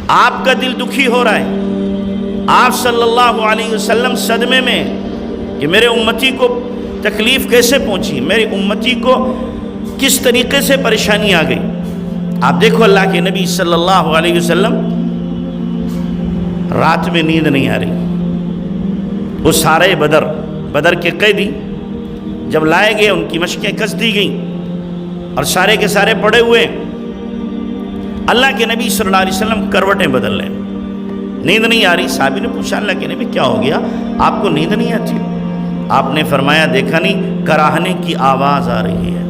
آپ کا دل دکھی ہو رہا ہے، آپ صلی اللہ علیہ وسلم صدمے میں کہ میرے امتی کو تکلیف کیسے پہنچی، میری امتی کو کس طریقے سے پریشانی آ گئی۔ آپ دیکھو اللہ کے نبی صلی اللہ علیہ وسلم رات میں نیند نہیں آ رہی۔ وہ سارے بدر کے قیدی جب لائے گئے، ان کی مشقیں کس دی گئیں اور سارے کے سارے پڑے ہوئے، اللہ کے نبی صلی اللہ علیہ وسلم کروٹیں بدل لیں، نیند نہیں آ رہی۔ صحابی نے پوچھا اللہ کے نبی کیا ہو گیا، آپ کو نیند نہیں آتی؟ آپ نے فرمایا دیکھا نہیں، کراہنے کی آواز آ رہی ہے،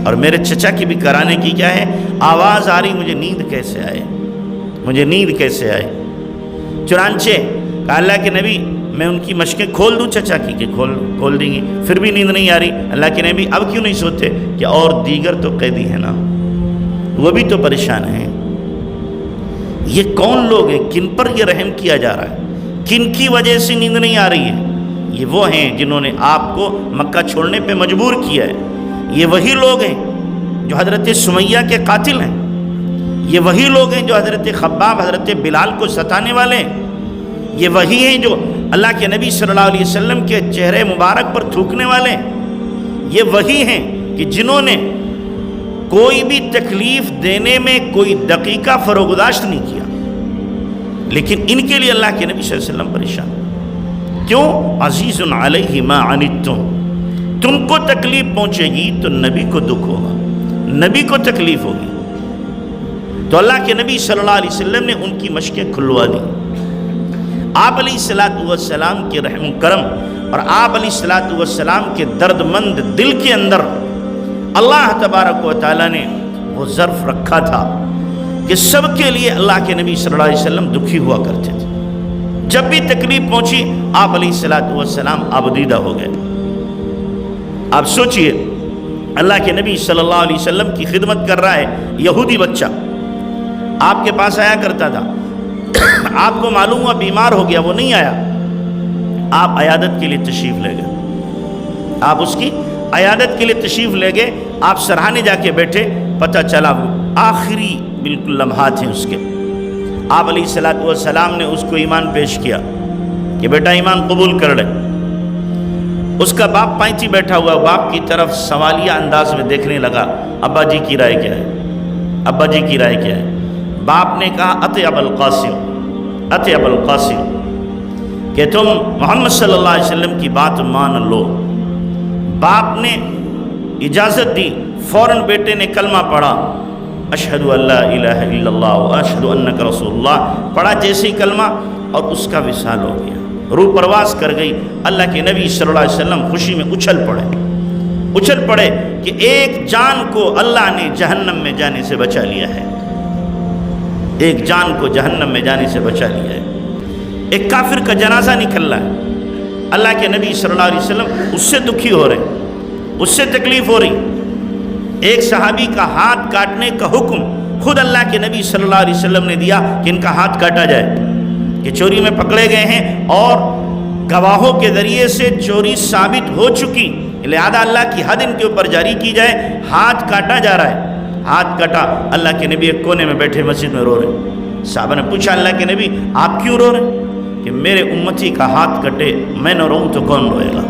اور میرے چچا کی بھی کرانے کی کیا ہے، آواز آ رہی، مجھے نیند کیسے آئے، مجھے نیند کیسے آئے۔ چنانچہ کہا اللہ کے نبی میں ان کی مشقیں کھول دوں چچا کی، کہ کھول دیں گی، پھر بھی نیند نہیں آ رہی۔ اللہ کے نبی اب کیوں نہیں سوتے، کہ اور دیگر تو قیدی ہیں نا، وہ بھی تو پریشان ہیں۔ یہ کون لوگ ہیں، کن پر یہ رحم کیا جا رہا ہے، کن کی وجہ سے نیند نہیں آ رہی ہے؟ یہ وہ ہیں جنہوں نے آپ کو مکہ چھوڑنے پہ مجبور کیا ہے۔ یہ وہی لوگ ہیں جو حضرت سمیہ کے قاتل ہیں، یہ وہی لوگ ہیں جو حضرت خباب، حضرت بلال کو ستانے والے ہیں، یہ وہی ہیں جو اللہ کے نبی صلی اللہ علیہ وسلم کے چہرے مبارک پر تھوکنے والے ہیں، یہ وہی ہیں کہ جنہوں نے کوئی بھی تکلیف دینے میں کوئی دقیقہ فروگزاشت نہیں کیا، لیکن ان کے لیے اللہ کے نبی صلی اللہ علیہ وسلم پریشان۔ کیوں؟ عزیز علیہ ما عنتم، تم کو تکلیف پہنچے گی تو نبی کو دکھ ہوگا، نبی کو تکلیف ہوگی، تو اللہ کے نبی صلی اللہ علیہ وسلم نے ان کی مشقیں کھلوا دی۔ آپ علیہ السلام کے رحم و کرم اور آپ علیہ السلام کے درد مند دل کے اندر اللہ تبارک و تعالیٰ نے وہ ظرف رکھا تھا کہ سب کے لیے اللہ کے نبی صلی اللہ علیہ وسلم دکھی ہوا کرتے تھے۔ جب بھی تکلیف پہنچی آپ علیہ السلام آبدیدہ ہو گئے۔ آپ سوچئے اللہ کے نبی صلی اللہ علیہ وسلم کی خدمت کر رہا ہے یہودی بچہ، آپ کے پاس آیا کرتا تھا، آپ کو معلوم ہوا بیمار ہو گیا، وہ نہیں آیا، آپ عیادت کے لیے تشریف لے گئے، آپ اس کی عیادت کے لیے تشریف لے گئے، آپ سرہانے جا کے بیٹھے، پتہ چلا وہ آخری بالکل لمحات ہیں اس کے۔ آپ علیہ السلام نے اس کو ایمان پیش کیا کہ بیٹا ایمان قبول کر لے۔ اس کا باپ پائنچی بیٹھا ہوا، باپ کی طرف سوالیہ انداز میں دیکھنے لگا، ابا جی کی رائے کیا ہے، ابا جی کی رائے کیا ہے؟ باپ نے کہا اتے ابو القاسم، کہ تم محمد صلی اللہ علیہ وسلم کی بات مان لو۔ باپ نے اجازت دی، فوراً بیٹے نے کلمہ پڑھا، اشہدو ان لا الہ الا اللہ و اشہدو انک رسول اللہ، پڑھا جیسے ہی کلمہ، اور اس کا وصال ہو گیا، روح پرواز کر گئی۔ اللہ کے نبی صلی اللہ علیہ وسلم خوشی میں اچھل پڑے کہ ایک جان کو اللہ نے جہنم میں جانے سے بچا لیا ہے، ایک جان کو جہنم میں جانے سے بچا لیا ہے۔ ایک کافر کا جنازہ نکل رہا ہے، اللہ کے نبی صلی اللہ علیہ وسلم اس سے دکھی ہو رہے، اس سے تکلیف ہو رہی۔ ایک صحابی کا ہاتھ کاٹنے کا حکم خود اللہ کے نبی صلی اللہ علیہ وسلم نے دیا کہ ان کا ہاتھ کاٹا جائے، کہ چوری میں پکڑے گئے ہیں اور گواہوں کے ذریعے سے چوری ثابت ہو چکی، لہذا اللہ کی حد ان کے اوپر جاری کی جائے، ہاتھ کاٹا جا رہا ہے۔ ہاتھ کٹا، اللہ کے نبی ایک کونے میں بیٹھے مسجد میں رو رہے۔ صحابہ نے پوچھا اللہ کے نبی آپ کیوں رو رہے؟ کہ میرے امتی کا ہاتھ کٹے، میں نہ روؤں تو کون روئے گا؟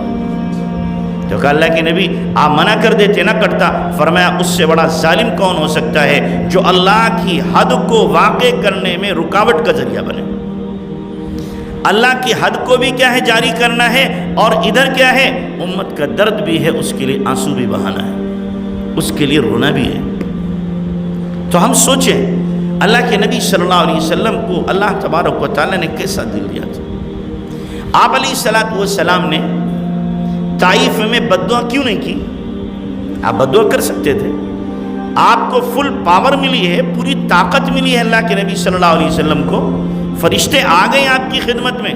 تو کہا اللہ کے نبی آپ منع کر دیتے، نہ کٹتا۔ فرمایا اس سے بڑا ظالم کون ہو سکتا ہے جو اللہ کی حد کو واقع کرنے میں رکاوٹ کا ذریعہ بنے۔ اللہ کی حد کو بھی کیا ہے جاری کرنا ہے، اور ادھر کیا ہے امت کا درد بھی ہے، اس کے لیے آنسو بھی بہانا ہے، اس کے لیے رونا بھی ہے۔ تو ہم سوچیں اللہ کے نبی صلی اللہ علیہ وسلم کو اللہ تبارک و تعالیٰ نے کیسا دل دیا تھا۔ آپ علیہ السلام نے طائف میں بددعا کیوں نہیں کی؟ آپ بددعا کر سکتے تھے، آپ کو فل پاور ملی ہے، پوری طاقت ملی ہے اللہ کے نبی صلی اللہ علیہ وسلم کو، فرشتے آ گئے آپ کی خدمت میں،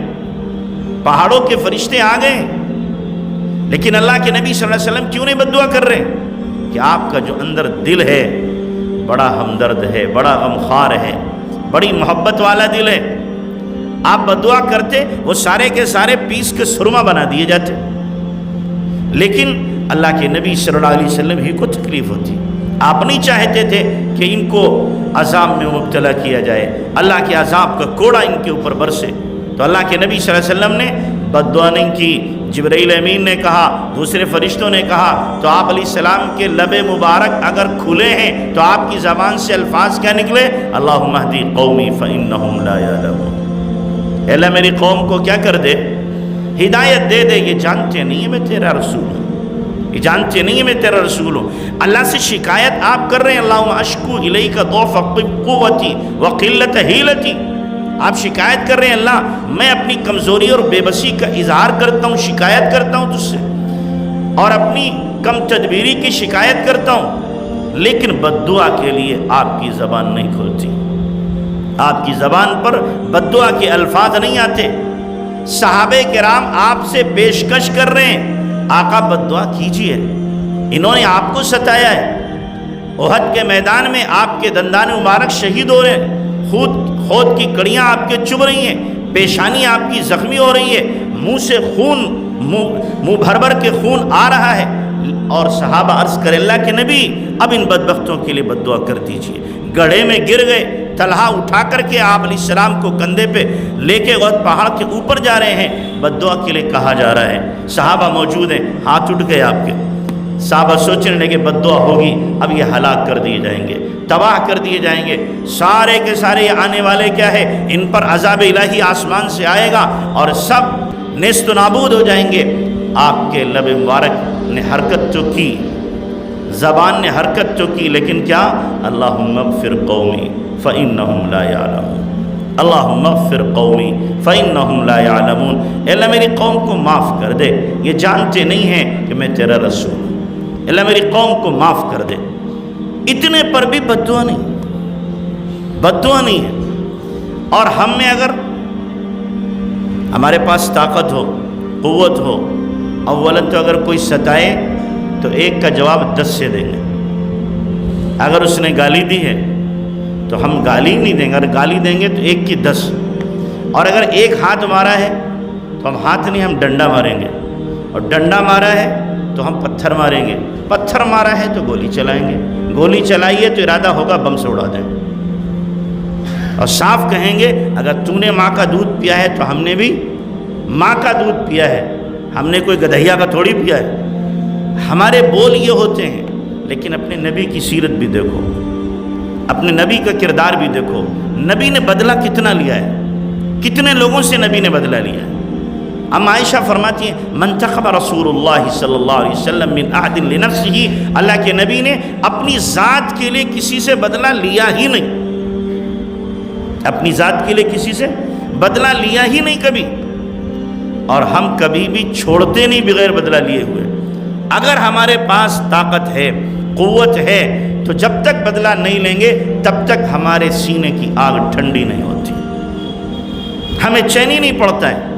پہاڑوں کے فرشتے آ گئے، لیکن اللہ کے نبی صلی اللہ علیہ وسلم کیوں نہیں بددعا کر رہے؟ کہ آپ کا جو اندر دل ہے بڑا ہمدرد ہے، بڑا غمخوار ہے، بڑی محبت والا دل ہے۔ آپ بددعا کرتے وہ سارے کے سارے پیس کے سرما بنا دیے جاتے، لیکن اللہ کے نبی صلی اللہ علیہ وسلم ہی کو تکلیف ہوتی، آپ نہیں چاہتے تھے کہ ان کو عذاب میں مبتلا کیا جائے، اللہ کے عذاب کا کوڑا ان کے اوپر برسے، تو اللہ کے نبی صلی اللہ علیہ وسلم نے بد دعا نہیں کی۔ جبرائیل امین نے کہا، دوسرے فرشتوں نے کہا، تو آپ علیہ السلام کے لب مبارک اگر کھلے ہیں تو آپ کی زبان سے الفاظ کیا نکلے؟ اللہم اہدی قومی فإنہم لا یعلمون، اے اللہ میری قوم کو کیا کر دے؟ ہدایت دے دے، یہ جانتے نہیں ہے میں تیرا رسول ہوں، یہ جانتے نہیں ہے میں تیرا رسول ہوں۔ اللہ سے شکایت آپ کر رہے ہیں، اللہم اشکو الیک ضعف قوتی وقلت حیلتی، آپ شکایت کر رہے ہیں اللہ میں اپنی کمزوری اور بے بسی کا اظہار کرتا ہوں، شکایت کرتا ہوں تجھ سے، اور اپنی کم تدبیری کی شکایت کرتا ہوں، لیکن بد دعا کے لیے آپ کی زبان نہیں کھلتی، آپ کی زبان پر بد دعا کے الفاظ نہیں آتے۔ صحابہ کرام آپ سے پیشکش کر رہے ہیں، آقا بد دعا کیجئے، انہوں نے آپ کو ستایا ہے، احد کے میدان میں آپ کے دندان مبارک شہید ہو رہے ہیں، خود کی کڑیاں آپ کے چبھ رہی ہیں، پیشانی آپ کی زخمی ہو رہی ہے، منہ سے خون، منہ بھر بھر کے خون آ رہا ہے، اور صحابہ عرض کرے اللہ کے نبی اب ان بدبختوں کے لیے بد دعا کر دیجئے۔ گڑھے میں گر گئے، طلحہ اٹھا کر کے آپ علیہ السلام کو کندھے پہ لے کے احد پہاڑ کے اوپر جا رہے ہیں، بد دعا کے لیے کہا جا رہا ہے، صحابہ موجود ہیں، ہاتھ اٹھ گئے آپ کے، صحابہ سوچنے لگے بد دعا ہوگی، اب یہ ہلاک کر دیے جائیں گے، تباہ کر دیے جائیں گے، سارے کے سارے آنے والے کیا ہے، ان پر عذاب الہی آسمان سے آئے گا اور سب نیست و نابود ہو جائیں گے۔ آپ کے لب مبارک نے حرکت تو کی، زبان نے حرکت تو کی، لیکن کیا؟ اللہم اغفر قومی فإنہم لا یعلمون، اللہم اغفر قومی فإنہم لا یعلمون، اے اللہ میری قوم کو معاف کر دے، یہ جانتے نہیں ہیں کہ میں تیرا رسول ہوں، اے اللہ میری قوم کو معاف کر دے۔ اتنے پر بھی بد دعا نہیں، بد دعا نہیں ہے۔ اور ہم میں اگر ہمارے پاس طاقت ہو، قوت ہو، اولاً تو اگر کوئی ستائے تو ایک کا جواب 10 سے دیں گے، اگر اس نے گالی دی ہے تو ہم گالی نہیں دیں گے، اگر گالی دیں گے تو 1 کی 10، اور اگر ایک ہاتھ مارا ہے تو ہم ہاتھ نہیں، ہم ڈنڈا ماریں گے، اور ڈنڈا مارا ہے تو ہم پتھر ماریں گے، پتھر مارا ہے تو گولی چلائیں گے، گولی چلائیے تو ارادہ ہوگا بم سے اڑا دیں، اور صاف کہیں گے اگر تو نے ماں کا دودھ پیا ہے تو ہم نے بھی ماں کا دودھ پیا ہے، ہم نے کوئی گدھیا کا تھوڑی پیا ہے۔ ہمارے بول یہ ہوتے ہیں، لیکن اپنے نبی کی سیرت بھی دیکھو، اپنے نبی کا کردار بھی دیکھو، نبی نے بدلہ کتنا لیا ہے، کتنے لوگوں سے نبی نے بدلہ لیا ہے۔ ام عائشہ فرماتی ہیں منتخب رسول اللہ صلی اللہ علیہ وسلم من احد لنفسہ، اللہ کے نبی نے اپنی ذات کے لیے کسی سے بدلہ لیا ہی نہیں، اپنی ذات کے لیے کسی سے بدلہ لیا ہی نہیں کبھی، اور ہم کبھی بھی چھوڑتے نہیں بغیر بدلہ لیے ہوئے۔ اگر ہمارے پاس طاقت ہے، قوت ہے، تو جب تک بدلہ نہیں لیں گے تب تک ہمارے سینے کی آگ ٹھنڈی نہیں ہوتی، ہمیں چین ہی نہیں پڑتا ہے۔